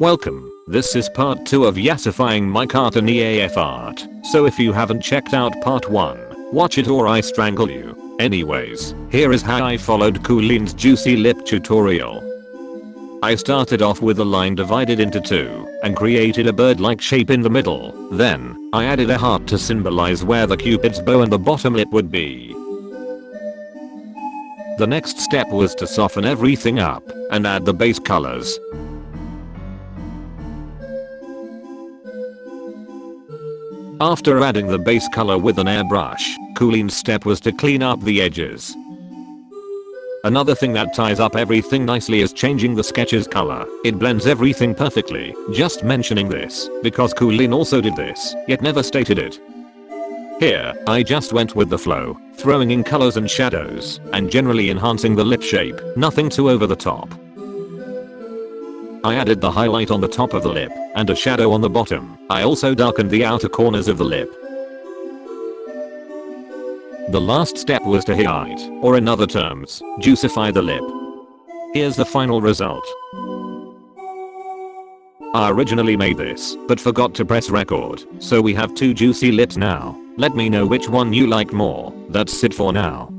Welcome, this is part 2 of yassifying my cartoony AF art, so if you haven't checked out part 1, watch it or I strangle you. Anyways, here is how I followed KOOLEEN'S juicy lip tutorial. I started off with a line divided into two, and created a bird-like shape in the middle, then, I added a heart to symbolize where the cupid's bow and the bottom lip would be. The next step was to soften everything up, and add the base colors. After adding the base color with an airbrush, KOOLEEN'S step was to clean up the edges. Another thing that ties up everything nicely is changing the sketch's color. It blends everything perfectly. Just mentioning this, because KOOLEEN also did this, yet never stated it. Here, I just went with the flow, throwing in colors and shadows, and generally enhancing the lip shape, nothing too over the top. I added the highlight on the top of the lip, and a shadow on the bottom. I also darkened the outer corners of the lip. The last step was to highlight, or in other terms, juicify the lip. Here's the final result. I originally made this, but forgot to press record, so we have two juicy lips now. Let me know which one you like more. That's it for now.